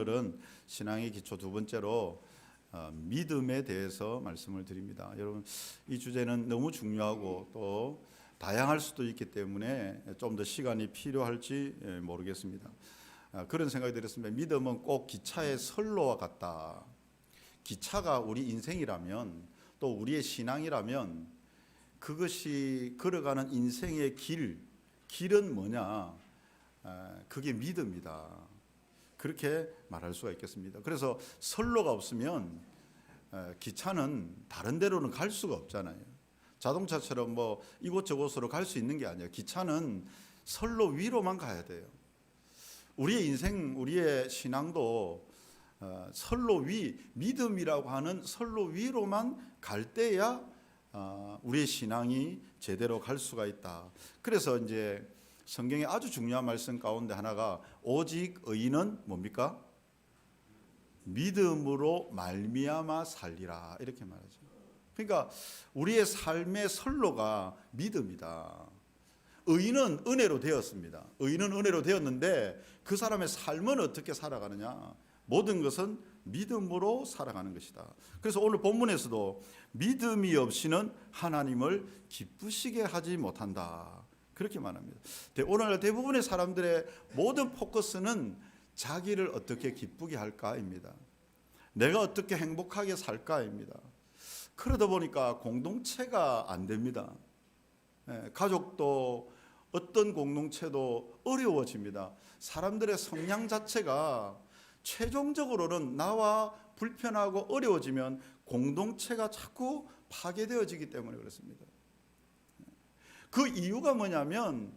오늘은 신앙의 기초 두 번째로 믿음에 대해서 말씀을 드립니다. 여러분, 이 주제는 너무 중요하고 또 다양할 수도 있기 때문에 좀 더 시간이 필요할지 모르겠습니다. 그런 생각이 들었습니다. 믿음은 꼭 기차의 선로와 같다. 기차가 우리 인생이라면 또 우리의 신앙이라면 그것이 걸어가는 인생의 길은 뭐냐? 그게 믿음이다. 그렇게 말할 수가 있겠습니다. 그래서 선로가 없으면 기차는 다른 데로는 갈 수가 없잖아요. 자동차처럼 뭐 이곳저곳으로 갈 수 있는 게 아니에요. 기차는 선로 위로만 가야 돼요. 우리의 인생, 우리의 신앙도 선로 위, 믿음이라고 하는 선로 위로만 갈 때야 우리의 신앙이 제대로 갈 수가 있다. 그래서 이제 성경의 아주 중요한 말씀 가운데 하나가 오직 의인은 뭡니까? 믿음으로 말미암아 살리라, 이렇게 말하죠. 그러니까 우리의 삶의 선로가 믿음이다. 의인은 은혜로 되었습니다. 의인은 은혜로 되었는데 그 사람의 삶은 어떻게 살아가느냐? 모든 것은 믿음으로 살아가는 것이다. 그래서 오늘 본문에서도 믿음이 없이는 하나님을 기쁘시게 하지 못한다, 그렇게 말합니다. 오늘날 대부분의 사람들의 모든 포커스는 자기를 어떻게 기쁘게 할까입니다. 내가 어떻게 행복하게 살까입니다. 그러다 보니까 공동체가 안 됩니다. 가족도 어떤 공동체도 어려워집니다. 사람들의 성향 자체가 최종적으로는 나와 불편하고 어려워지면 공동체가 자꾸 파괴되어지기 때문에 그렇습니다. 그 이유가 뭐냐면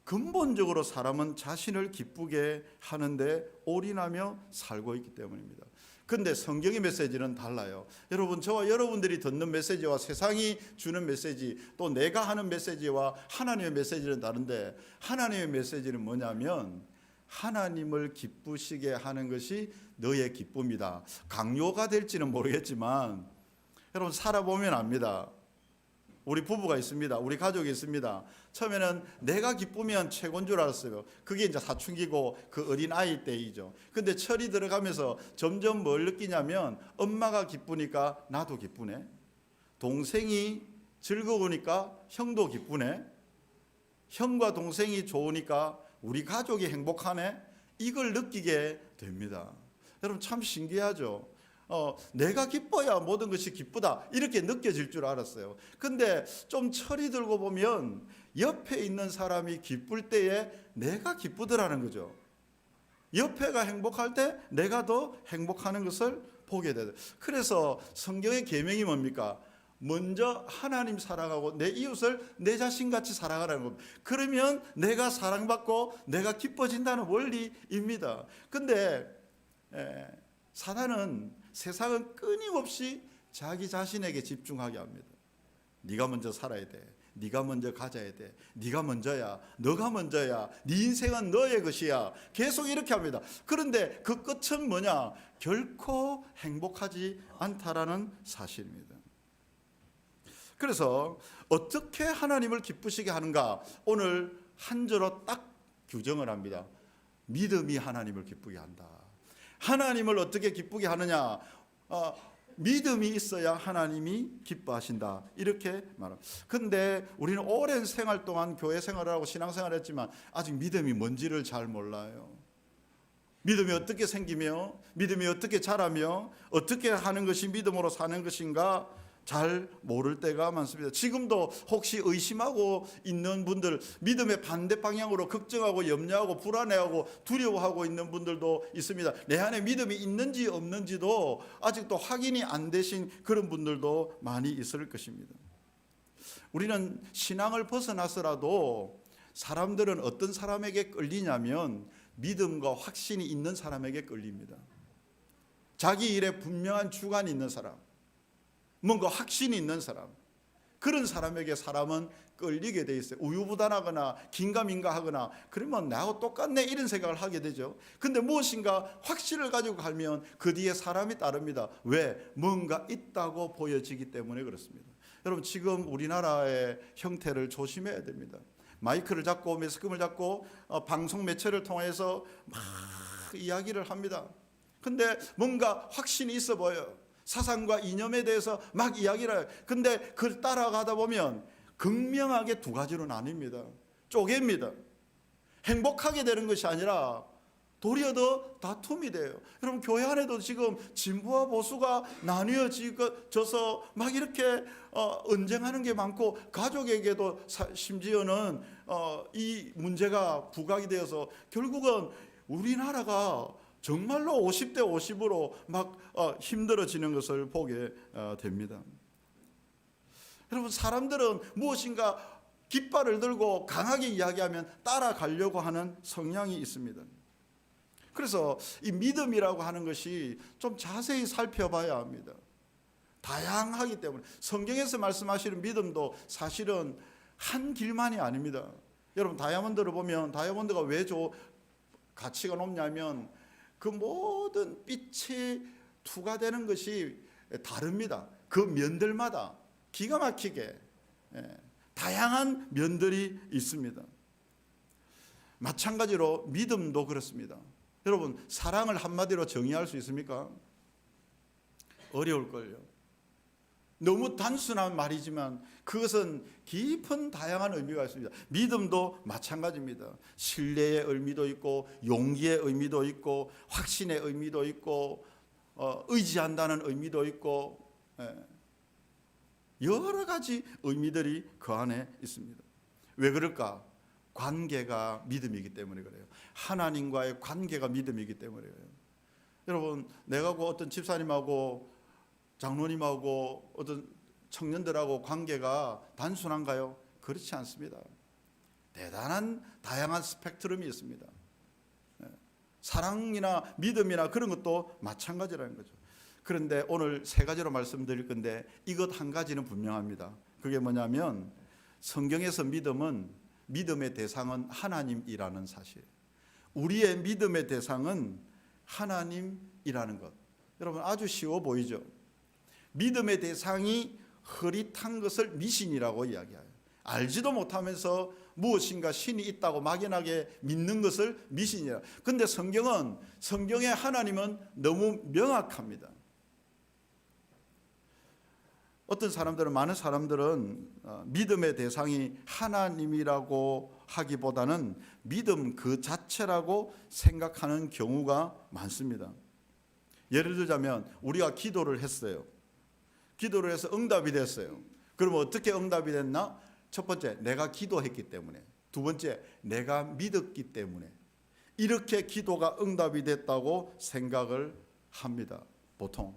근본적으로 사람은 자신을 기쁘게 하는데 올인하며 살고 있기 때문입니다. 그런데 성경의 메시지는 달라요. 여러분, 저와 여러분들이 듣는 메시지와 세상이 주는 메시지, 또 내가 하는 메시지와 하나님의 메시지는 다른데, 하나님의 메시지는 뭐냐면 하나님을 기쁘시게 하는 것이 너의 기쁨이다. 강요가 될지는 모르겠지만 여러분, 살아보면 압니다. 우리 부부가 있습니다. 우리 가족이 있습니다. 처음에는 내가 기쁘면 최고인 줄 알았어요. 그게 이제 사춘기고 그 어린 아이 때이죠. 근데 철이 들어가면서 점점 뭘 느끼냐면 엄마가 기쁘니까 나도 기쁘네. 동생이 즐거우니까 형도 기쁘네. 형과 동생이 좋으니까 우리 가족이 행복하네. 이걸 느끼게 됩니다. 여러분, 참 신기하죠. 내가 기뻐야 모든 것이 기쁘다, 이렇게 느껴질 줄 알았어요. 근데 좀 철이 들고 보면 옆에 있는 사람이 기쁠 때에 내가 기쁘더라는 거죠. 옆에가 행복할 때 내가 더 행복하는 것을 보게 돼요. 그래서 성경의 계명이 뭡니까? 먼저 하나님 사랑하고 내 이웃을 내 자신같이 사랑하라는 겁니다. 그러면 내가 사랑받고 내가 기뻐진다는 원리입니다. 근데 사단은, 세상은 끊임없이 자기 자신에게 집중하게 합니다. 네가 먼저 살아야 돼. 네가 먼저 가져야 돼. 네가 먼저야. 너가 먼저야. 네 인생은 너의 것이야. 계속 이렇게 합니다. 그런데 그 끝은 뭐냐? 결코 행복하지 않다라는 사실입니다. 그래서 어떻게 하나님을 기쁘시게 하는가? 오늘 한 절로 딱 규정을 합니다. 믿음이 하나님을 기쁘게 한다. 하나님을 어떻게 기쁘게 하느냐? 믿음이 있어야 하나님이 기뻐하신다, 이렇게 말합니다. 근데 우리는 오랜 생활 동안 교회 생활을 하고 신앙생활을 했지만 아직 믿음이 뭔지를 잘 몰라요. 믿음이 어떻게 생기며 믿음이 어떻게 자라며 어떻게 하는 것이 믿음으로 사는 것인가 잘 모를 때가 많습니다. 지금도 혹시 의심하고 있는 분들, 믿음의 반대 방향으로 걱정하고 염려하고 불안해하고 두려워하고 있는 분들도 있습니다. 내 안에 믿음이 있는지 없는지도 아직도 확인이 안 되신 그런 분들도 많이 있을 것입니다. 우리는 신앙을 벗어나서라도 사람들은 어떤 사람에게 끌리냐면 믿음과 확신이 있는 사람에게 끌립니다. 자기 일에 분명한 주관이 있는 사람, 뭔가 확신이 있는 사람, 그런 사람에게 사람은 끌리게 돼 있어요. 우유부단하거나 긴가민가하거나 그러면 나하고 똑같네, 이런 생각을 하게 되죠. 근데 무엇인가 확신을 가지고 가면 그 뒤에 사람이 따릅니다. 왜? 뭔가 있다고 보여지기 때문에 그렇습니다. 여러분, 지금 우리나라의 형태를 조심해야 됩니다. 마이크를 잡고 매스컴을 잡고 방송 매체를 통해서 막 이야기를 합니다. 근데 뭔가 확신이 있어 보여요. 사상과 이념에 대해서 막 이야기를 해요. 근데 그걸 따라가다 보면 극명하게 두 가지로 나뉩니다. 쪼갭니다. 행복하게 되는 것이 아니라 도리어 더 다툼이 돼요. 여러분, 교회 안에도 지금 진보와 보수가 나뉘어져서 막 이렇게 언쟁하는 게 많고, 가족에게도 심지어는 이 문제가 부각이 되어서 결국은 우리나라가 정말로 50대 50으로 막 힘들어지는 것을 보게 됩니다. 여러분, 사람들은 무엇인가 깃발을 들고 강하게 이야기하면 따라가려고 하는 성향이 있습니다. 그래서 이 믿음이라고 하는 것이 좀 자세히 살펴봐야 합니다. 다양하기 때문에 성경에서 말씀하시는 믿음도 사실은 한 길만이 아닙니다. 여러분, 다이아몬드를 보면 다이아몬드가 왜 가치가 높냐면 그 모든 빛이 투과되는 것이 다릅니다. 그 면들마다 기가 막히게 다양한 면들이 있습니다. 마찬가지로 믿음도 그렇습니다. 여러분, 사랑을 한마디로 정의할 수 있습니까? 어려울걸요. 너무 단순한 말이지만 그것은 깊은 다양한 의미가 있습니다. 믿음도 마찬가지입니다. 신뢰의 의미도 있고, 용기의 의미도 있고, 확신의 의미도 있고, 의지한다는 의미도 있고, 여러 가지 의미들이 그 안에 있습니다. 왜 그럴까? 관계가 믿음이기 때문에 그래요. 하나님과의 관계가 믿음이기 때문에 그래요. 여러분, 내가 어떤 집사님하고 장로님하고 어떤 청년들하고 관계가 단순한가요? 그렇지 않습니다. 대단한 다양한 스펙트럼이 있습니다. 사랑이나 믿음이나 그런 것도 마찬가지라는 거죠. 그런데 오늘 세 가지로 말씀드릴 건데 이것 한 가지는 분명합니다. 그게 뭐냐면 성경에서 믿음의 대상은 하나님이라는 사실. 우리의 믿음의 대상은 하나님이라는 것. 여러분, 아주 쉬워 보이죠? 믿음의 대상이 흐릿한 것을 미신이라고 이야기해요. 알지도 못하면서 무엇인가 신이 있다고 막연하게 믿는 것을 미신이라. 근데 성경의 하나님은 너무 명확합니다. 많은 사람들은 믿음의 대상이 하나님이라고 하기보다는 믿음 그 자체라고 생각하는 경우가 많습니다. 예를 들자면 우리가 기도를 했어요. 기도를 해서 응답이 됐어요. 그러면 어떻게 응답이 됐나? 첫 번째, 내가 기도했기 때문에. 두 번째, 내가 믿었기 때문에. 이렇게 기도가 응답이 됐다고 생각을 합니다. 보통.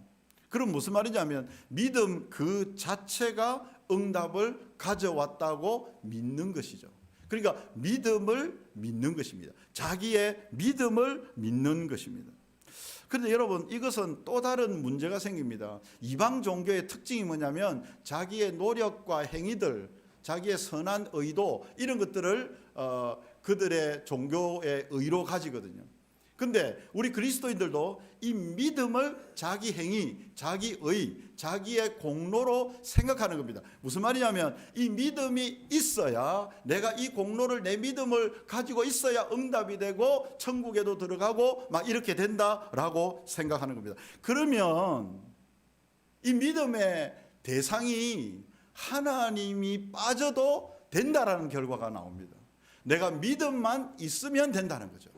그럼 무슨 말이냐면 믿음 그 자체가 응답을 가져왔다고 믿는 것이죠. 그러니까 믿음을 믿는 것입니다. 자기의 믿음을 믿는 것입니다. 그런데 여러분, 이것은 또 다른 문제가 생깁니다. 이방 종교의 특징이 뭐냐면 자기의 노력과 행위들, 자기의 선한 의도 이런 것들을 그들의 종교의 의로 가지거든요. 근데 우리 그리스도인들도 이 믿음을 자기 행위, 자기 의, 자기의 공로로 생각하는 겁니다. 무슨 말이냐면 이 믿음이 있어야, 내가 이 공로를, 내 믿음을 가지고 있어야 응답이 되고 천국에도 들어가고 막 이렇게 된다라고 생각하는 겁니다. 그러면 이 믿음의 대상이 하나님이 빠져도 된다라는 결과가 나옵니다. 내가 믿음만 있으면 된다는 거죠.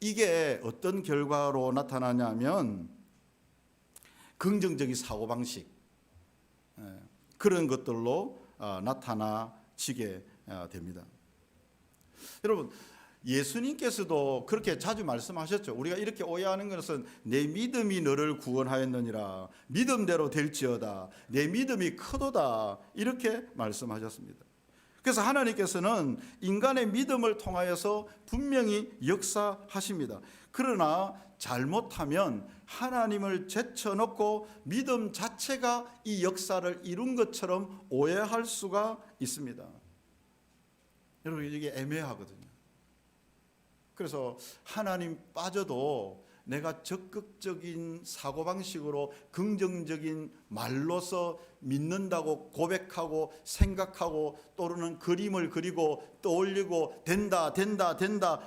이게 어떤 결과로 나타나냐면 긍정적인 사고방식, 그런 것들로 나타나지게 됩니다. 여러분, 예수님께서도 그렇게 자주 말씀하셨죠. 우리가 이렇게 오해하는 것은 내 믿음이 너를 구원하였느니라, 믿음대로 될지어다, 내 믿음이 크도다, 이렇게 말씀하셨습니다. 그래서 하나님께서는 인간의 믿음을 통하여서 분명히 역사하십니다. 그러나 잘못하면 하나님을 제쳐놓고 믿음 자체가 이 역사를 이룬 것처럼 오해할 수가 있습니다. 여러분, 이게 애매하거든요. 그래서 하나님 빠져도 내가 적극적인 사고방식으로 긍정적인 말로서 믿는다고 고백하고 생각하고 또는 그림을 그리고 떠올리고 된다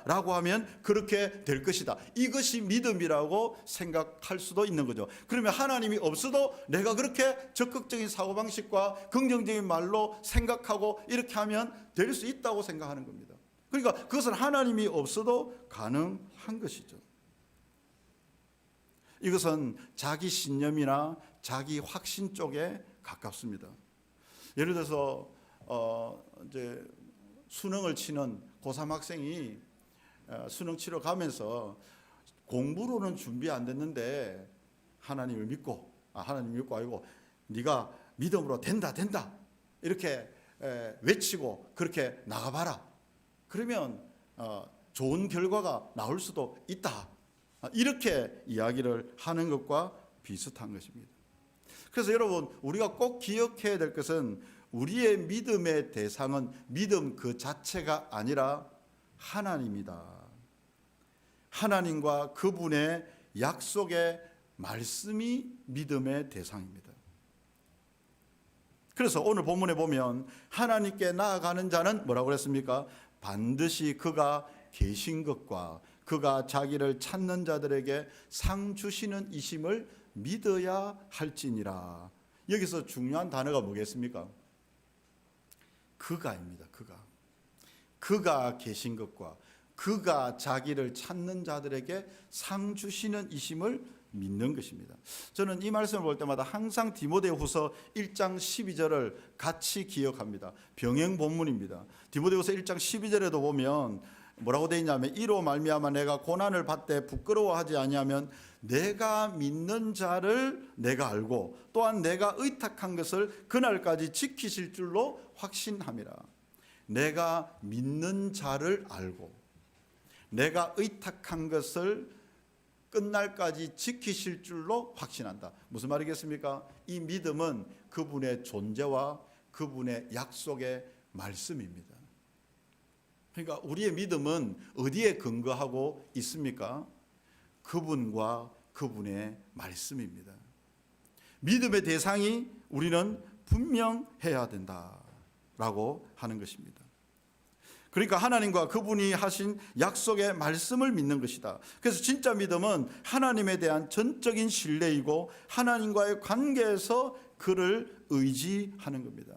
라고 하면 그렇게 될 것이다. 이것이 믿음이라고 생각할 수도 있는 거죠. 그러면 하나님이 없어도 내가 그렇게 적극적인 사고방식과 긍정적인 말로 생각하고 이렇게 하면 될 수 있다고 생각하는 겁니다. 그러니까 그것은 하나님이 없어도 가능한 것이죠. 이것은 자기 신념이나 자기 확신 쪽에 가깝습니다. 예를 들어서 이제 수능을 치는 고3 학생이 수능 치러 가면서 공부로는 준비 안 됐는데 하나님을 믿고 아니고 네가 믿음으로 된다 이렇게 외치고 그렇게 나가봐라. 그러면 좋은 결과가 나올 수도 있다. 이렇게 이야기를 하는 것과 비슷한 것입니다. 그래서 여러분, 우리가 꼭 기억해야 될 것은 우리의 믿음의 대상은 믿음 그 자체가 아니라 하나님이다. 하나님과 그분의 약속의 말씀이 믿음의 대상입니다. 그래서 오늘 본문에 보면 하나님께 나아가는 자는 뭐라고 그랬습니까? 반드시 그가 계신 것과 그가 자기를 찾는 자들에게 상 주시는 이심을 믿어야 할지니라. 여기서 중요한 단어가 뭐겠습니까? 그가입니다. 그가 계신 것과 그가 자기를 찾는 자들에게 상 주시는 이심을 믿는 것입니다. 저는 이 말씀을 볼 때마다 항상 디모데후서 1장 12절을 같이 기억합니다. 병행 본문입니다. 디모데후서 1장 12절에도 보면 뭐라고 되어 있냐면 이로 말미암아 내가 고난을 받되 부끄러워하지 아니하면 내가 믿는 자를 내가 알고 또한 내가 의탁한 것을 그날까지 지키실 줄로 확신함이라. 내가 믿는 자를 알고 내가 의탁한 것을 끝날까지 지키실 줄로 확신한다. 무슨 말이겠습니까? 이 믿음은 그분의 존재와 그분의 약속의 말씀입니다. 그러니까 우리의 믿음은 어디에 근거하고 있습니까? 그분과 그분의 말씀입니다. 믿음의 대상이 우리는 분명해야 된다라고 하는 것입니다. 그러니까 하나님과 그분이 하신 약속의 말씀을 믿는 것이다. 그래서 진짜 믿음은 하나님에 대한 전적인 신뢰이고 하나님과의 관계에서 그를 의지하는 겁니다.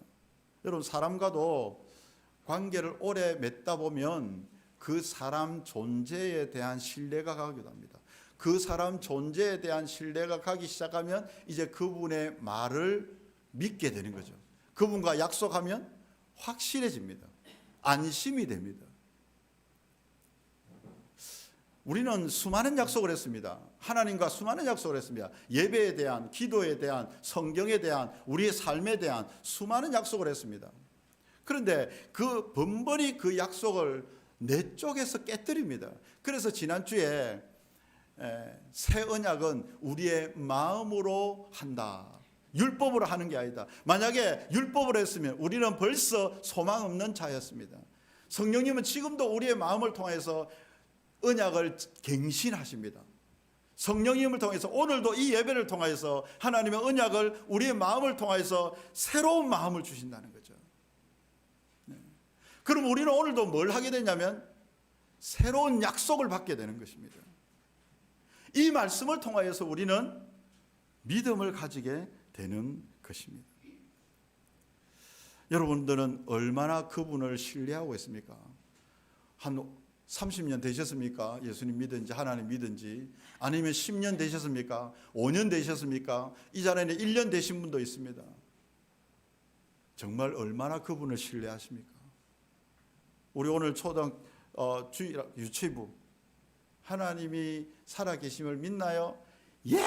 여러분, 사람과도 관계를 오래 맺다 보면 그 사람 존재에 대한 신뢰가 가기도 합니다. 그 사람 존재에 대한 신뢰가 가기 시작하면 이제 그분의 말을 믿게 되는 거죠. 그분과 약속하면 확실해집니다. 안심이 됩니다. 우리는 수많은 약속을 했습니다. 하나님과 수많은 약속을 했습니다. 예배에 대한, 기도에 대한, 성경에 대한, 우리의 삶에 대한 수많은 약속을 했습니다. 그런데 그 번번이 그 약속을 내 쪽에서 깨뜨립니다. 그래서 지난주에 새 언약은 우리의 마음으로 한다. 율법으로 하는 게 아니다. 만약에 율법으로 했으면 우리는 벌써 소망 없는 자였습니다. 성령님은 지금도 우리의 마음을 통해서 언약을 갱신하십니다. 성령님을 통해서 오늘도 이 예배를 통해서 하나님의 언약을 우리의 마음을 통해서 새로운 마음을 주신다는 거죠. 그럼 우리는 오늘도 뭘 하게 되냐면 새로운 약속을 받게 되는 것입니다. 이 말씀을 통하여서 우리는 믿음을 가지게 되는 것입니다. 여러분들은 얼마나 그분을 신뢰하고 있습니까? 한 30년 되셨습니까? 예수님 믿은지 하나님 믿은지. 아니면 10년 되셨습니까? 5년 되셨습니까? 이 자리에는 1년 되신 분도 있습니다. 정말 얼마나 그분을 신뢰하십니까? 우리 오늘 유치부 하나님이 살아계심을 믿나요? 예!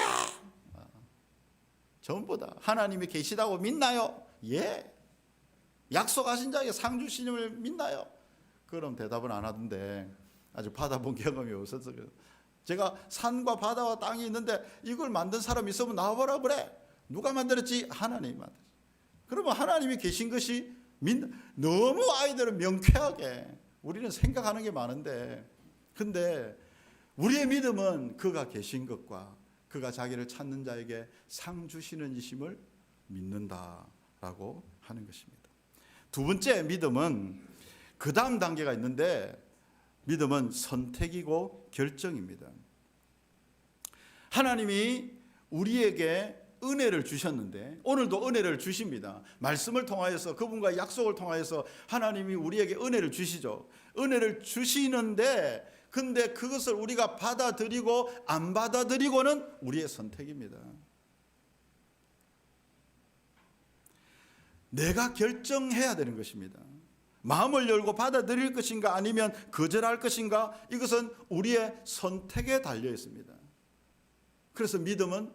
전부 다 하나님이 계시다고 믿나요? 예! 약속하신 자에게 상 주시님을 믿나요? 그럼 대답은 안 하던데 아직 받아본 경험이 없어서 제가 산과 바다와 땅이 있는데 이걸 만든 사람이 있으면 나와보라 그래. 누가 만들었지? 하나님이 만들었지. 그러면 하나님이 계신 것이 너무 아이들은 명쾌하게 우리는 생각하는 게 많은데 근데 우리의 믿음은 그가 계신 것과 그가 자기를 찾는 자에게 상 주시는 이심을 믿는다라고 하는 것입니다. 두 번째 믿음은 그 다음 단계가 있는데, 믿음은 선택이고 결정입니다. 하나님이 우리에게 은혜를 주셨는데 오늘도 은혜를 주십니다. 말씀을 통하여서, 그분과의 약속을 통하여서 하나님이 우리에게 은혜를 주시죠. 은혜를 주시는데, 근데 그것을 우리가 받아들이고 안 받아들이고는 우리의 선택입니다. 내가 결정해야 되는 것입니다. 마음을 열고 받아들일 것인가 아니면 거절할 것인가, 이것은 우리의 선택에 달려 있습니다. 그래서 믿음은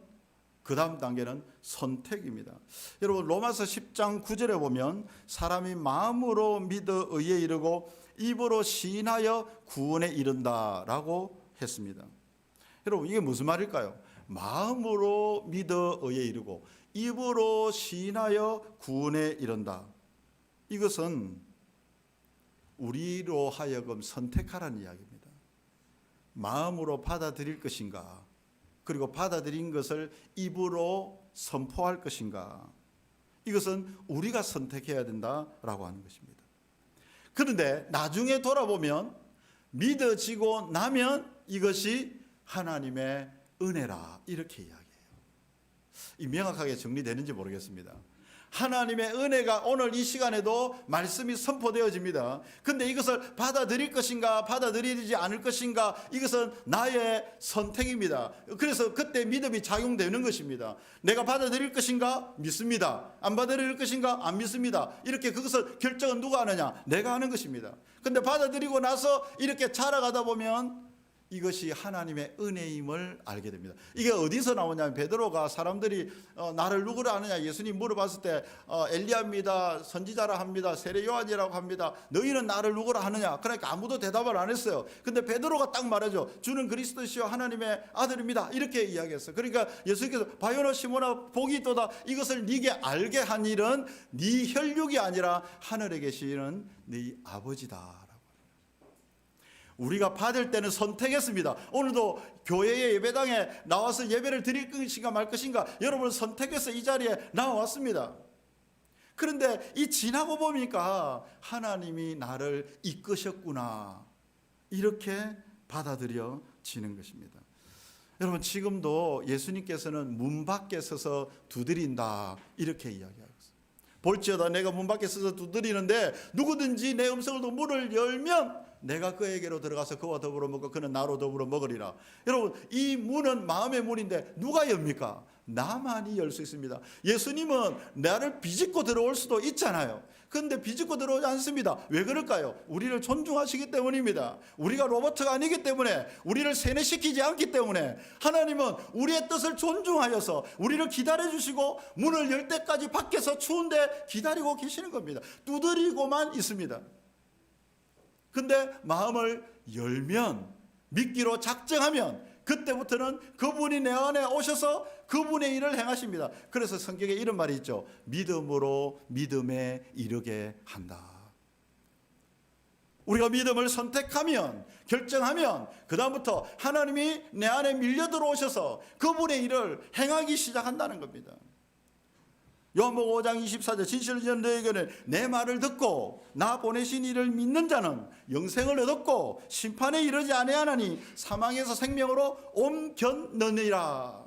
그 다음 단계는 선택입니다. 여러분, 로마서 10장 9절에 보면 사람이 마음으로 믿어 의에 이르고 입으로 시인하여 구원에 이른다라고 했습니다. 여러분, 이게 무슨 말일까요? 마음으로 믿어 의에 이르고 입으로 시인하여 구원에 이른다. 이것은 우리로 하여금 선택하라는 이야기입니다. 마음으로 받아들일 것인가, 그리고 받아들인 것을 입으로 선포할 것인가, 이것은 우리가 선택해야 된다라고 하는 것입니다. 그런데 나중에 돌아보면, 믿어지고 나면 이것이 하나님의 은혜라, 이렇게 이야기해요. 이 명확하게 정리되는지 모르겠습니다. 하나님의 은혜가 오늘 이 시간에도 말씀이 선포되어집니다. 근데 이것을 받아들일 것인가 받아들이지 않을 것인가, 이것은 나의 선택입니다. 그래서 그때 믿음이 작용되는 것입니다. 내가 받아들일 것인가 믿습니다. 안 받아들일 것인가 안 믿습니다. 이렇게 그것을 결정은 누가 하느냐? 내가 하는 것입니다. 근데 받아들이고 나서 이렇게 자라가다 보면 이것이 하나님의 은혜임을 알게 됩니다. 이게 어디서 나오냐면, 베드로가 사람들이 나를 누구라 하느냐 예수님 물어봤을 때 엘리야입니다, 선지자라 합니다, 세례 요한이라고 합니다, 너희는 나를 누구라 하느냐. 그러니까 아무도 대답을 안 했어요. 근데 베드로가 딱 말하죠. 주는 그리스도시요 하나님의 아들입니다, 이렇게 이야기했어요. 그러니까 예수님께서 바요나 시몬아 복이 있도다, 이것을 네게 알게 한 일은 네 혈육이 아니라 하늘에 계시는 네 아버지다. 우리가 받을 때는 선택했습니다. 오늘도 교회의 예배당에 나와서 예배를 드릴 것인가 말 것인가, 여러분 선택해서 이 자리에 나왔습니다. 그런데 이 지나고 보니까 하나님이 나를 이끄셨구나, 이렇게 받아들여지는 것입니다. 여러분, 지금도 예수님께서는 문 밖에 서서 두드린다, 이렇게 이야기하고 있어요. 볼지어다 내가 문 밖에 서서 두드리는데 누구든지 내 음성을 듣고 문을 열면 내가 그에게로 들어가서 그와 더불어 먹고 그는 나로 더불어 먹으리라. 여러분, 이 문은 마음의 문인데 누가 엽니까? 나만이 열 수 있습니다. 예수님은 나를 비집고 들어올 수도 있잖아요. 그런데 비집고 들어오지 않습니다. 왜 그럴까요? 우리를 존중하시기 때문입니다. 우리가 로봇가 아니기 때문에, 우리를 세뇌시키지 않기 때문에, 하나님은 우리의 뜻을 존중하여서 우리를 기다려주시고 문을 열 때까지 밖에서 추운데 기다리고 계시는 겁니다. 두드리고만 있습니다. 근데 마음을 열면, 믿기로 작정하면, 그때부터는 그분이 내 안에 오셔서 그분의 일을 행하십니다. 그래서 성경에 이런 말이 있죠. 믿음으로 믿음에 이르게 한다. 우리가 믿음을 선택하면, 결정하면 그 다음부터 하나님이 내 안에 밀려 들어오셔서 그분의 일을 행하기 시작한다는 겁니다. 요한복음 5장 24절 진실을 너에게는 내 말을 듣고 나 보내신 이를 믿는 자는 영생을 얻었고 심판에 이르지 아니하나니 사망에서 생명으로 옮겼느니라.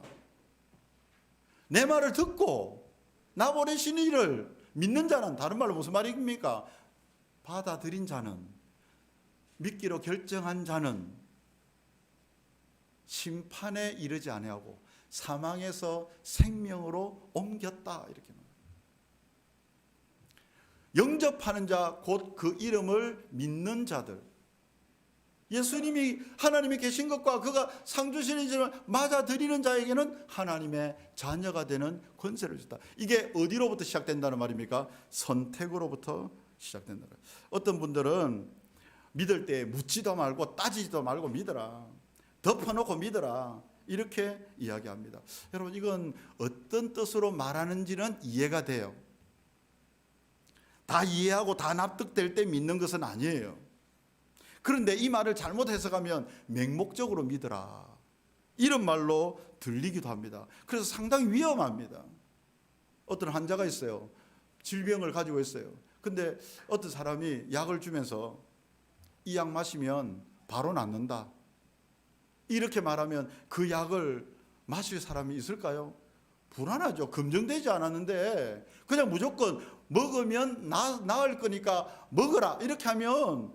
내 말을 듣고 나 보내신 이를 믿는 자는, 다른 말로 무슨 말입니까? 받아들인 자는, 믿기로 결정한 자는 심판에 이르지 아니하고 사망에서 생명으로 옮겼다, 이렇게 말합니다. 영접하는 자, 곧 그 이름을 믿는 자들, 예수님이 하나님이 계신 것과 그가 상 주시는 이름을 맞아들이는 자에게는 하나님의 자녀가 되는 권세를 줬다. 이게 어디로부터 시작된다는 말입니까? 선택으로부터 시작된다. 어떤 분들은 믿을 때 묻지도 말고 따지지도 말고 믿어라, 덮어놓고 믿어라, 이렇게 이야기합니다. 여러분, 이건 어떤 뜻으로 말하는지는 이해가 돼요. 다 이해하고 다 납득될 때 믿는 것은 아니에요. 그런데 이 말을 잘못 해석하면 맹목적으로 믿어라, 이런 말로 들리기도 합니다. 그래서 상당히 위험합니다. 어떤 환자가 있어요. 질병을 가지고 있어요. 근데 어떤 사람이 약을 주면서 이 약 마시면 바로 낫는다, 이렇게 말하면 그 약을 마실 사람이 있을까요? 불안하죠. 검증되지 않았는데 그냥 무조건 먹으면 나을 거니까 먹어라, 이렇게 하면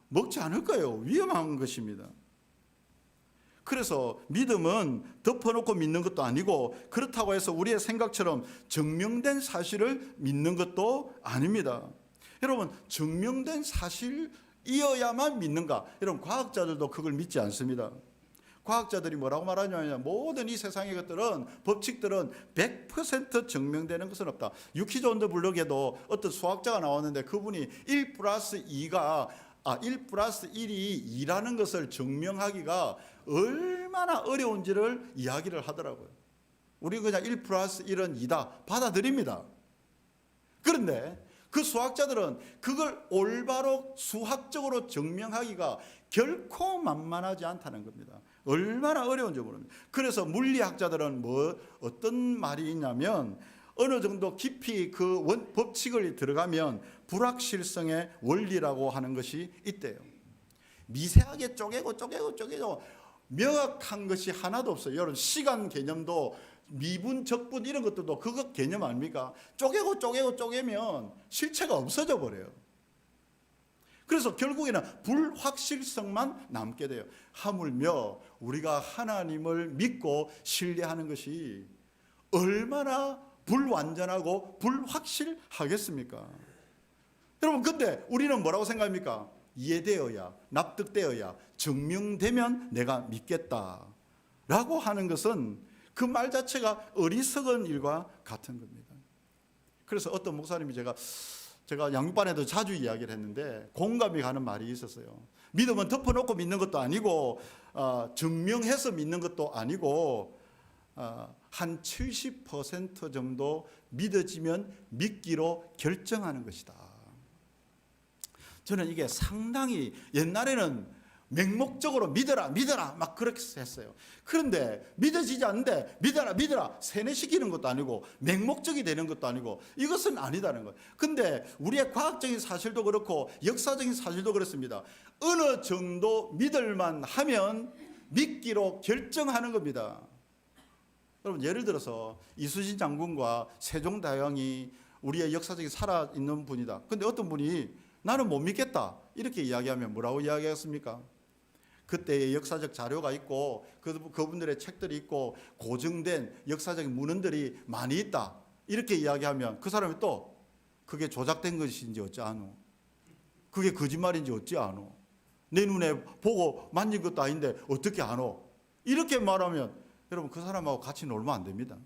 먹지 않을 거예요. 위험한 것입니다. 그래서 믿음은 덮어놓고 믿는 것도 아니고, 그렇다고 해서 우리의 생각처럼 증명된 사실을 믿는 것도 아닙니다. 여러분, 증명된 사실이어야만 믿는가? 여러분, 과학자들도 그걸 믿지 않습니다. 과학자들이 뭐라고 말하냐면, 모든 이 세상의 것들은, 법칙들은 100% 증명되는 것은 없다. 유키즈 온 더 블럭에도 어떤 수학자가 나왔는데 그분이 1 플러스 1이 2라는 것을 증명하기가 얼마나 어려운지를 이야기를 하더라고요. 우리 그냥 1 플러스 1은 2다 받아들입니다. 그런데 그 수학자들은 그걸 올바로 수학적으로 증명하기가 결코 만만하지 않다는 겁니다. 얼마나 어려운지 모릅니다. 그래서 물리학자들은 어떤 말이 있냐면, 어느 정도 깊이 그 법칙을 들어가면 불확실성의 원리라고 하는 것이 있대요. 미세하게 쪼개고 명확한 것이 하나도 없어요. 여러분, 시간 개념도 미분, 적분 이런 것들도 그거 개념 아닙니까? 쪼개면 실체가 없어져 버려요. 그래서 결국에는 불확실성만 남게 돼요. 하물며 우리가 하나님을 믿고 신뢰하는 것이 얼마나 불완전하고 불확실하겠습니까? 여러분, 근데 우리는 뭐라고 생각합니까? 이해되어야, 납득되어야, 증명되면 내가 믿겠다라고 하는 것은 그 말 자체가 어리석은 일과 같은 겁니다. 그래서 어떤 목사님이 제가 양육반에도 자주 이야기를 했는데 공감이 가는 말이 있었어요. 믿음은 덮어놓고 믿는 것도 아니고 증명해서 믿는 것도 아니고 한 70% 정도 믿어지면 믿기로 결정하는 것이다. 저는 이게 상당히, 옛날에는 맹목적으로 믿어라 막 그렇게 했어요. 그런데 믿어지지 않는데 믿어라 세뇌시키는 것도 아니고 맹목적이 되는 것도 아니고 이것은 아니다는 거예요. 근데 우리의 과학적인 사실도 그렇고 역사적인 사실도 그렇습니다. 어느 정도 믿을만 하면 믿기로 결정하는 겁니다. 여러분, 예를 들어서 이수신 장군과 세종대왕이 우리의 역사적인 살아있는 분이다. 근데 어떤 분이 나는 못 믿겠다 이렇게 이야기하면 뭐라고 이야기했습니까? 그때의 역사적 자료가 있고 그분들의 책들이 있고 고증된 역사적인 문헌들이 많이 있다 이렇게 이야기하면 그 사람이 또 그게 조작된 것인지 어찌 아노? 그게 거짓말인지 어찌 아노? 내 눈에 보고 만진 것도 아닌데 어떻게 아노? 이렇게 말하면 여러분, 그 사람하고 같이 놀면 안 됩니다.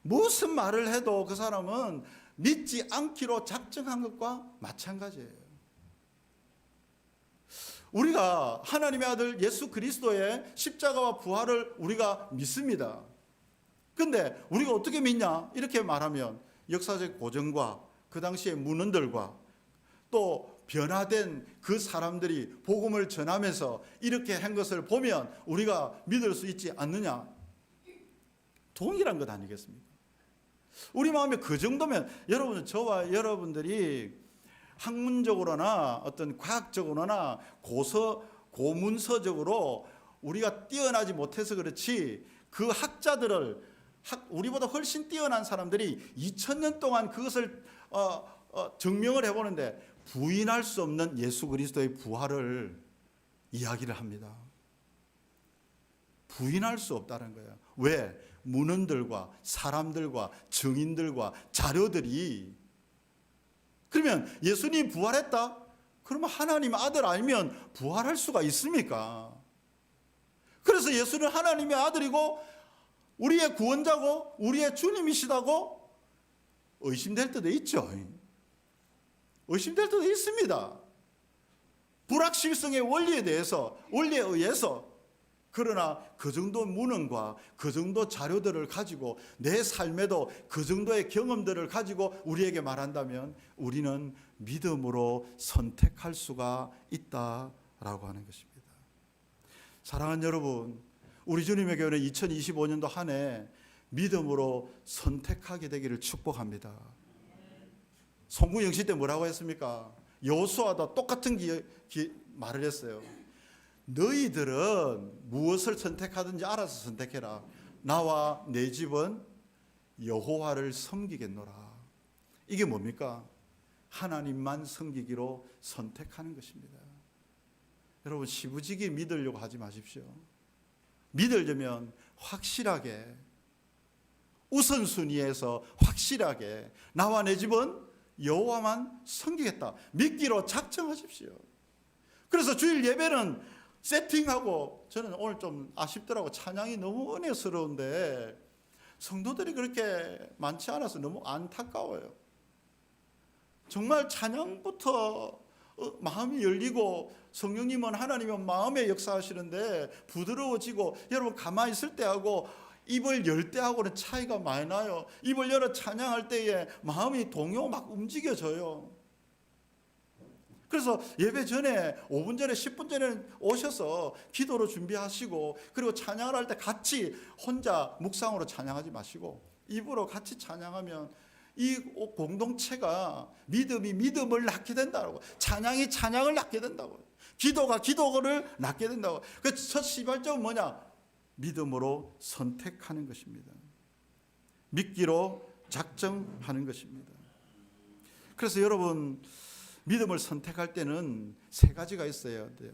무슨 말을 해도 그 사람은 믿지 않기로 작정한 것과 마찬가지예요. 우리가 하나님의 아들 예수 그리스도의 십자가와 부활을 우리가 믿습니다. 근데 우리가 어떻게 믿냐? 이렇게 말하면 역사적 고증과 그 당시의 문헌들과 또 변화된 그 사람들이 복음을 전하면서 이렇게 한 것을 보면 우리가 믿을 수 있지 않느냐? 동일한 것 아니겠습니까? 우리 마음에 그 정도면, 여러분, 저와 여러분들이 학문적으로나 어떤 과학적으로나 고문서적으로 우리가 뛰어나지 못해서 그렇지, 그 학자들을 우리보다 훨씬 뛰어난 사람들이 2000년 동안 그것을 증명을 해보는데 부인할 수 없는 예수 그리스도의 부활을 이야기를 합니다. 부인할 수 없다는 거예요. 왜? 문헌들과 사람들과 증인들과 자료들이. 그러면 예수님 부활했다? 그러면 하나님 아들 아니면 부활할 수가 있습니까? 그래서 예수는 하나님의 아들이고 우리의 구원자고 우리의 주님이시다고 의심될 때도 있죠. 의심될 때도 있습니다. 불확실성의 원리에 의해서 그러나 그 정도 무능과 그 정도 자료들을 가지고 내 삶에도 그 정도의 경험들을 가지고 우리에게 말한다면 우리는 믿음으로 선택할 수가 있다라고 하는 것입니다. 사랑하는 여러분, 우리 주님의 교회는 2025년도 한 해 믿음으로 선택하게 되기를 축복합니다. 송구영시 때 뭐라고 했습니까? 여호수아도 똑같은 말을 했어요. 너희들은 무엇을 선택하든지 알아서 선택해라. 나와 내 집은 여호와를 섬기겠노라. 이게 뭡니까? 하나님만 섬기기로 선택하는 것입니다. 여러분, 시부지기 믿으려고 하지 마십시오. 믿으려면 확실하게, 우선순위에서 확실하게 나와 내 집은 여호와만 섬기겠다 믿기로 작정하십시오. 그래서 주일 예배는 세팅하고, 저는 오늘 좀 아쉽더라고. 찬양이 너무 은혜스러운데 성도들이 그렇게 많지 않아서 너무 안타까워요. 정말 찬양부터 마음이 열리고, 성령님은 하나님은 마음에 역사하시는데 부드러워지고, 여러분 가만히 있을 때하고 입을 열 때하고는 차이가 많이 나요. 입을 열어 찬양할 때에 마음이 동요 막 움직여져요. 그래서 예배 전에 5분 전에 10분 전에 오셔서 기도로 준비하시고, 그리고 찬양을 할 때 같이 혼자 묵상으로 찬양하지 마시고 입으로 같이 찬양하면 이 공동체가 믿음이 믿음을 낳게 된다고, 찬양이 찬양을 낳게 된다고, 기도가 기도를 낳게 된다고. 그 첫 시발점은 뭐냐? 믿음으로 선택하는 것입니다. 믿기로 작정하는 것입니다. 그래서 여러분, 믿음을 선택할 때는 세 가지가 있어야 돼요.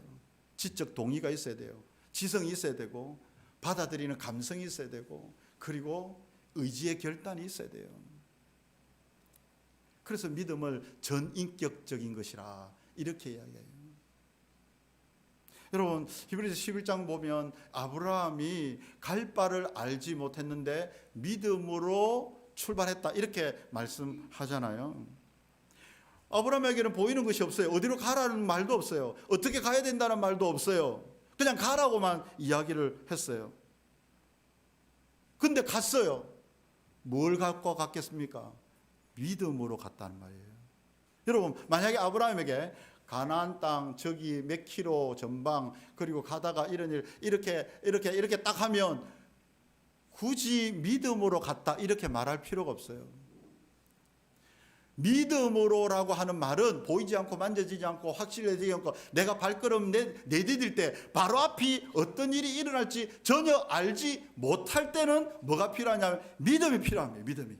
지적 동의가 있어야 돼요. 지성이 있어야 되고, 받아들이는 감성이 있어야 되고, 그리고 의지의 결단이 있어야 돼요. 그래서 믿음을 전인격적인 것이라 이렇게 이야기해요. 여러분, 히브리서 11장 보면 아브라함이 갈 바를 알지 못했는데 믿음으로 출발했다 이렇게 말씀하잖아요. 아브라함에게는 보이는 것이 없어요. 어디로 가라는 말도 없어요. 어떻게 가야 된다는 말도 없어요. 그냥 가라고만 이야기를 했어요. 근데 갔어요. 뭘 갖고 갔겠습니까? 믿음으로 갔다는 말이에요. 여러분, 만약에 아브라함에게 가나안 땅 저기 몇 킬로 전방, 그리고 가다가 이런 일 이렇게 딱 하면 굳이 믿음으로 갔다 이렇게 말할 필요가 없어요. 믿음으로라고 하는 말은 보이지 않고 만져지지 않고 확실해지지 않고, 내가 발걸음 내디딜 때 바로 앞이 어떤 일이 일어날지 전혀 알지 못할 때는 뭐가 필요하냐면 믿음이 필요합니다. 믿음이.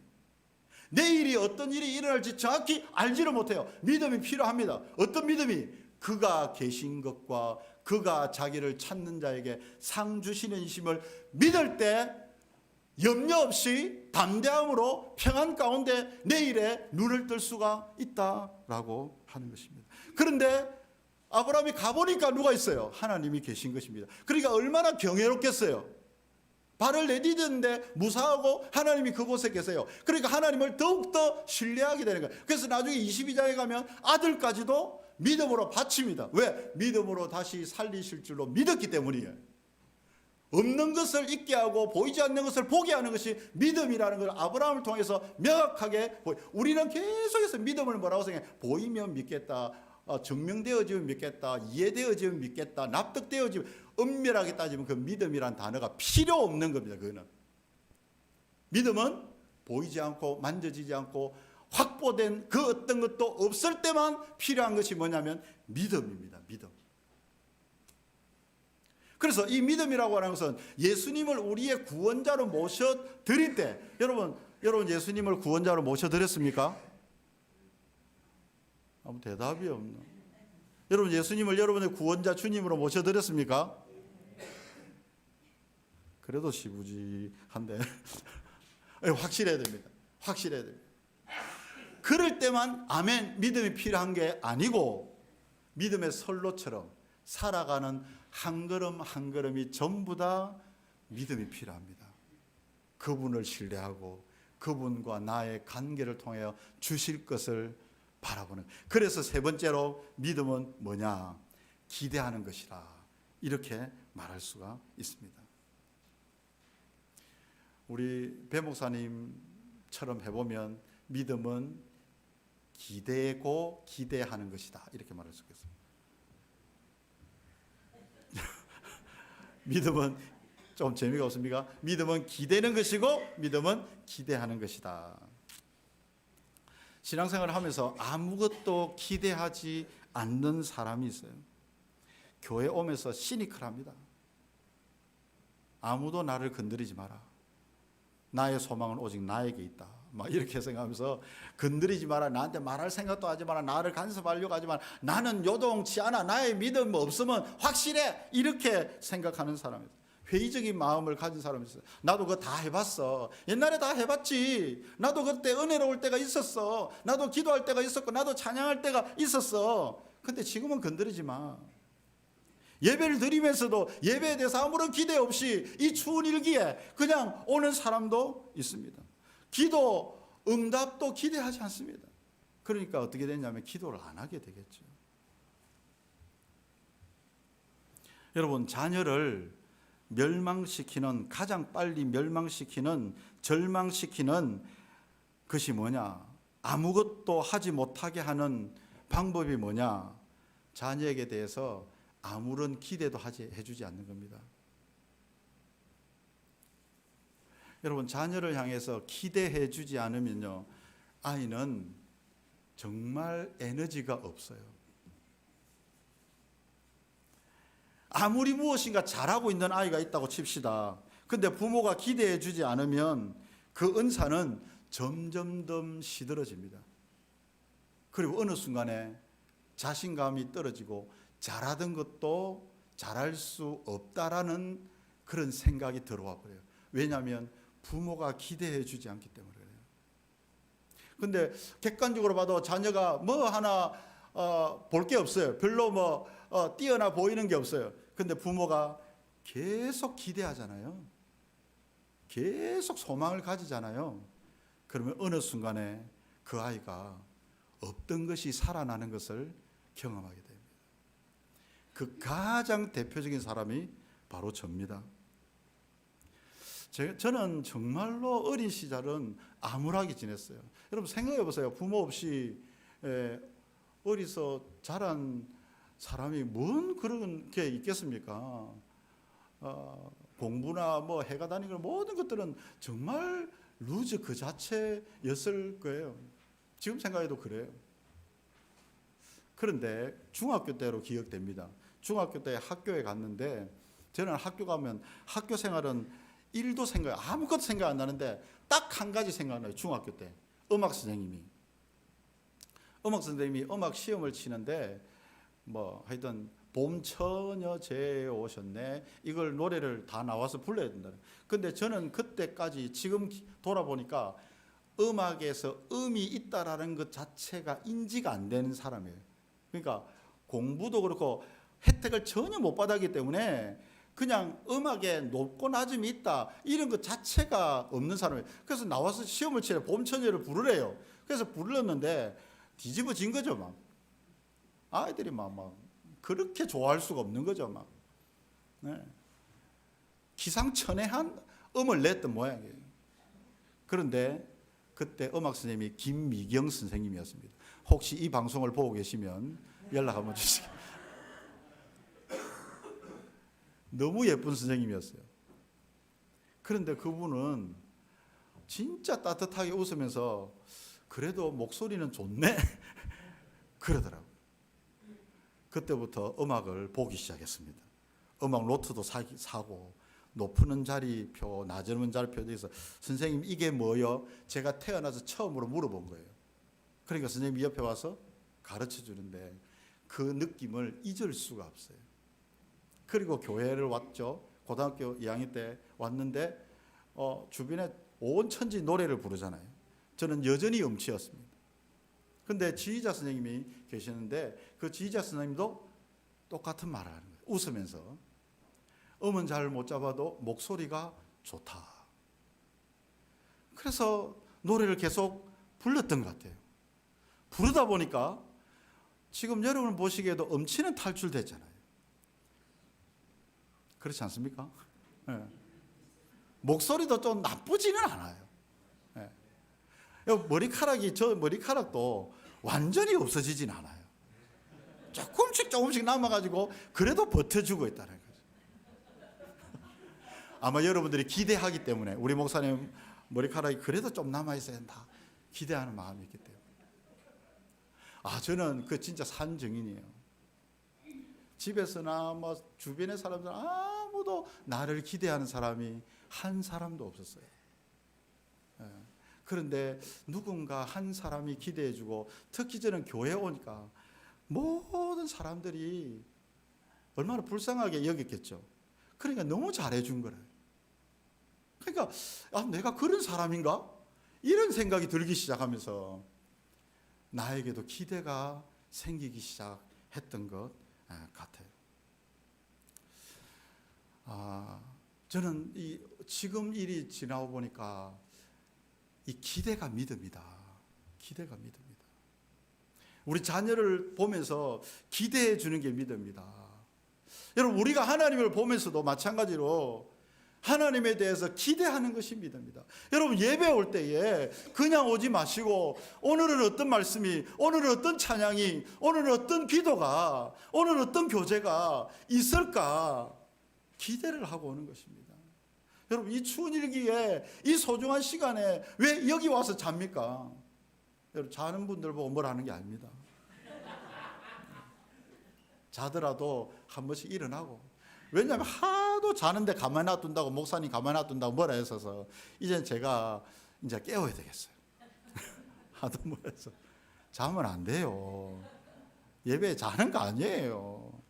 내일이 어떤 일이 일어날지 정확히 알지를 못해요. 믿음이 필요합니다. 어떤 믿음이? 그가 계신 것과 그가 자기를 찾는 자에게 상 주시는 이심을 믿을 때 염려 없이 담대함으로 평안 가운데 내일에 눈을 뜰 수가 있다라고 하는 것입니다. 그런데 아브라함이 가보니까 누가 있어요? 하나님이 계신 것입니다. 그러니까 얼마나 경외롭겠어요. 발을 내디디는데 무사하고 하나님이 그곳에 계세요. 그러니까 하나님을 더욱더 신뢰하게 되는 거예요. 그래서 나중에 22장에 가면 아들까지도 믿음으로 바칩니다. 왜? 믿음으로 다시 살리실 줄로 믿었기 때문이에요. 없는 것을 있게 하고 보이지 않는 것을 보게 하는 것이 믿음이라는 걸 아브라함을 통해서 명확하게 보여요. 우리는 계속해서 믿음을 뭐라고 생각해요? 보이면 믿겠다, 증명되어지면 믿겠다, 이해되어지면 믿겠다, 납득되어지면. 엄밀하게 따지면 그 믿음이란 단어가 필요 없는 겁니다. 그거는. 믿음은 보이지 않고 만져지지 않고 확보된 그 어떤 것도 없을 때만 필요한 것이 뭐냐면 믿음입니다. 믿음. 그래서 이 믿음이라고 하는 것은 예수님을 우리의 구원자로 모셔드릴 때, 여러분 예수님을 구원자로 모셔드렸습니까? 아무 대답이 없나? 여러분 예수님을 여러분의 구원자 주님으로 모셔드렸습니까? 그래도 시부지한데 확실해야 됩니다. 확실해야 됩니다. 그럴 때만 아멘 믿음이 필요한 게 아니고, 믿음의 선로처럼 살아가는 한 걸음 한 걸음이 전부 다 믿음이 필요합니다. 그분을 신뢰하고 그분과 나의 관계를 통하여 주실 것을 바라보는. 그래서 세 번째로 믿음은 뭐냐? 기대하는 것이라 이렇게 말할 수가 있습니다. 우리 배 목사님처럼 해보면 믿음은 기대고 기대하는 것이다, 이렇게 말할 수 있겠습니다. 믿음은 좀 재미가 없습니까? 믿음은 기대는 것이고 믿음은 기대하는 것이다. 신앙생활을 하면서 아무것도 기대하지 않는 사람이 있어요. 교회 오면서 시니컬합니다. 아무도 나를 건드리지 마라. 나의 소망은 오직 나에게 있다. 막 이렇게 생각하면서 건드리지 마라. 나한테 말할 생각도 하지 마라. 나를 간섭하려고 하지 마라. 나는 요동치 않아. 나의 믿음 없으면 확실해. 이렇게 생각하는 사람이에요. 회의적인 마음을 가진 사람이 있어요. 나도 그거 다 해봤어. 옛날에 다 해봤지. 나도 그때 은혜로울 때가 있었어. 나도 기도할 때가 있었고 나도 찬양할 때가 있었어. 근데 지금은 건드리지 마. 예배를 드리면서도 예배에 대해서 아무런 기대 없이 이 추운 일기에 그냥 오는 사람도 있습니다. 기도 응답도 기대하지 않습니다. 그러니까 어떻게 되냐면 기도를 안 하게 되겠죠. 여러분, 자녀를 멸망시키는, 가장 빨리 멸망시키는, 절망시키는 것이 뭐냐? 아무것도 하지 못하게 하는 방법이 뭐냐? 자녀에게 대해서 아무런 기대도 해주지 않는 겁니다. 여러분, 자녀를 향해서 기대해 주지 않으면요, 아이는 정말 에너지가 없어요. 아무리 무엇인가 잘하고 있는 아이가 있다고 칩시다. 근데 부모가 기대해 주지 않으면 그 은사는 점점 시들어집니다. 그리고 어느 순간에 자신감이 떨어지고 잘하던 것도 잘할 수 없다라는 그런 생각이 들어와 버려요. 왜냐하면 부모가 기대해 주지 않기 때문에 그래요. 근데 객관적으로 봐도 자녀가 뭐 하나 볼 게 없어요. 별로 뛰어나 보이는 게 없어요. 근데 부모가 계속 기대하잖아요. 계속 소망을 가지잖아요. 그러면 어느 순간에 그 아이가 없던 것이 살아나는 것을 경험하게 됩니다. 그 가장 대표적인 사람이 바로 저입니다. 저는 정말로 어린 시절은 암울하게 지냈어요. 여러분 생각해 보세요. 부모 없이 어리서 자란 사람이 뭔 그런 게 있겠습니까? 공부나 해가 다니는 모든 것들은 정말 루즈 그 자체였을 거예요. 지금 생각해도 그래요. 그런데 중학교 때로 기억됩니다. 중학교 때 학교에 갔는데 저는 학교 가면 학교 생활은 아무것도 생각 안 나는데 딱 한 가지 생각나요. 중학교 때 음악 선생님이 음악 시험을 치는데 하여튼 봄처녀 제 오셨네, 이걸 노래를 다 나와서 불러야 된다. 근데 저는 그때까지 지금 돌아보니까 음악에서 음이 있다라는 것 자체가 인지가 안 되는 사람이에요. 그러니까 공부도 그렇고 혜택을 전혀 못 받았기 때문에 그냥 음악에 높고 낮음이 있다 이런 것 자체가 없는 사람이에요. 그래서 나와서 시험을 치래 봄처녀를 부르래요. 그래서 불렀는데 뒤집어진 거죠. 막 아이들이 막 그렇게 좋아할 수가 없는 거죠. 막 기상천외한 음을 냈던 모양이에요. 그런데 그때 음악 선생님이 김미경 선생님이었습니다. 혹시 이 방송을 보고 계시면 연락 한번 주시기. 너무 예쁜 선생님이었어요. 그런데 그분은 진짜 따뜻하게 웃으면서 그래도 목소리는 좋네 그러더라고요. 그때부터 음악을 보기 시작했습니다. 음악 노트도 사고 높은 자리표, 낮은 자리표에 대해서 선생님 이게 뭐요? 제가 태어나서 처음으로 물어본 거예요. 그러니까 선생님이 옆에 와서 가르쳐 주는데 그 느낌을 잊을 수가 없어요. 그리고 교회를 왔죠. 고등학교 2학년 때 왔는데 주변에 온 천지 노래를 부르잖아요. 저는 여전히 음치였습니다. 근데 지휘자 선생님이 계시는데 그 지휘자 선생님도 똑같은 말을 하는 거예요. 웃으면서 음은 잘 못 잡아도 목소리가 좋다. 그래서 노래를 계속 불렀던 것 같아요. 부르다 보니까 지금 여러분 보시기에도 음치는 탈출됐잖아요. 그렇지 않습니까? 예. 목소리도 좀 나쁘지는 않아요. 예. 저 머리카락도 완전히 없어지진 않아요. 조금씩 남아가지고 그래도 버텨주고 있다는 거죠. 아마 여러분들이 기대하기 때문에 우리 목사님 머리카락이 그래도 좀 남아있어야 한다 기대하는 마음이 있기 때문에. 저는 그 진짜 산 증인이에요. 집에서나 뭐 주변의 사람들 아무도 나를 기대하는 사람이 한 사람도 없었어요. 그런데 누군가 한 사람이 기대해주고, 특히 저는 교회에 오니까 모든 사람들이 얼마나 불쌍하게 여겼겠죠. 그러니까 너무 잘해준 거예요. 그러니까 내가 그런 사람인가? 이런 생각이 들기 시작하면서 나에게도 기대가 생기기 시작했던 것 같아요. 저는 지금 일이 지나고 보니까 이 기대가 믿음이다. 기대가 믿음이다. 우리 자녀를 보면서 기대해 주는 게 믿음이다. 여러분, 우리가 하나님을 보면서도 마찬가지로 하나님에 대해서 기대하는 것이 믿음이다. 여러분, 예배 올 때에 그냥 오지 마시고 오늘은 어떤 말씀이, 오늘은 어떤 찬양이, 오늘은 어떤 기도가, 오늘은 어떤 교제가 있을까 기대를 하고 오는 것입니다. 여러분, 이 추운 일기에 이 소중한 시간에 왜 여기 와서 잡니까? 여러분, 자는 분들 보고 뭘 하는 게 아닙니다. 자더라도 한 번씩 일어나고. 왜냐하면 하도 자는데 가만히 놔둔다고, 목사님 가만히 놔둔다고 뭐라 했어서 이제는 제가 이제 깨워야 되겠어요. 하도 뭐라 해서 자면 안 돼요. 예배에 자는 거 아니에요.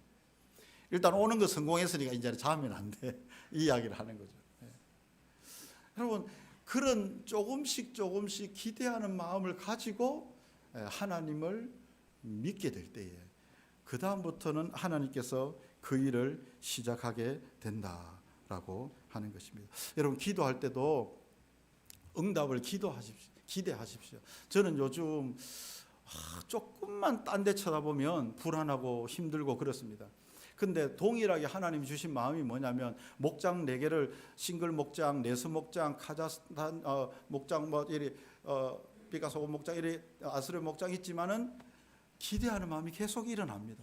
일단 오는 거 성공했으니까 이제는 자면 안 돼. 이 이야기를 하는 거죠. 여러분, 그런 조금씩 기대하는 마음을 가지고 하나님을 믿게 될 때에 그 다음부터는 하나님께서 그 일을 시작하게 된다라고 하는 것입니다. 여러분, 기도할 때도 응답을 기대하십시오. 저는 요즘 조금만 딴 데 쳐다보면 불안하고 힘들고 그렇습니다. 근데 동일하게 하나님이 주신 마음이 뭐냐면, 목장 4개를, 싱글 목장, 네스 목장, 카자흐스탄 목장, 비카소 목장, 아스르 목장 있지만은 기대하는 마음이 계속 일어납니다.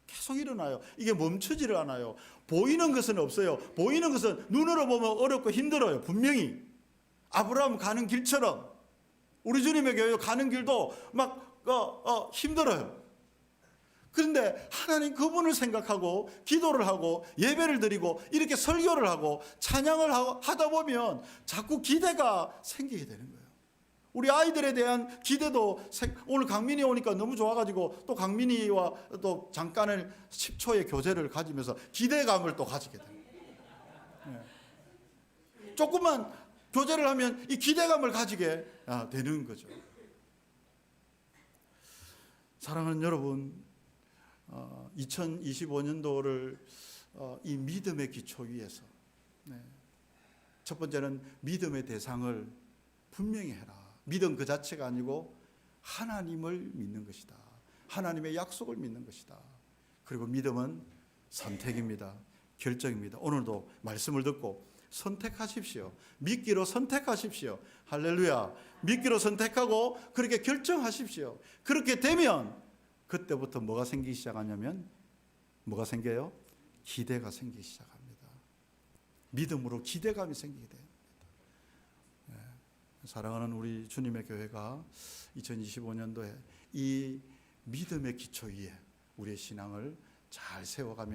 계속 일어나요. 이게 멈추지를 않아요. 보이는 것은 없어요. 보이는 것은 눈으로 보면 어렵고 힘들어요. 분명히 아브라함 가는 길처럼 우리 주님의 교회 가는 길도 막 힘들어요. 그런데 하나님 그분을 생각하고 기도를 하고 예배를 드리고 이렇게 설교를 하고 찬양을 하다 보면 자꾸 기대가 생기게 되는 거예요. 우리 아이들에 대한 기대도, 오늘 강민이 오니까 너무 좋아가지고 또 강민이와 또 잠깐을 10초의 교제를 가지면서 기대감을 또 가지게 돼요. 조금만 교제를 하면 이 기대감을 가지게 되는 거죠. 사랑하는 여러분, 2025년도를 이 믿음의 기초 위에서, 첫 번째는 믿음의 대상을 분명히 해라. 믿음 그 자체가 아니고 하나님을 믿는 것이다. 하나님의 약속을 믿는 것이다. 그리고 믿음은 선택입니다. 결정입니다. 오늘도 말씀을 듣고 선택하십시오. 믿기로 선택하십시오. 할렐루야. 믿기로 선택하고 그렇게 결정하십시오. 그렇게 되면 그때부터 뭐가 생기기 시작하냐면, 뭐가 생겨요? 기대가 생기기 시작합니다. 믿음으로 기대감이 생기게 됩니다. 사랑하는 우리 주님의 교회가 2025년도에 이 믿음의 기초 위에 우리의 신앙을 잘 세워가면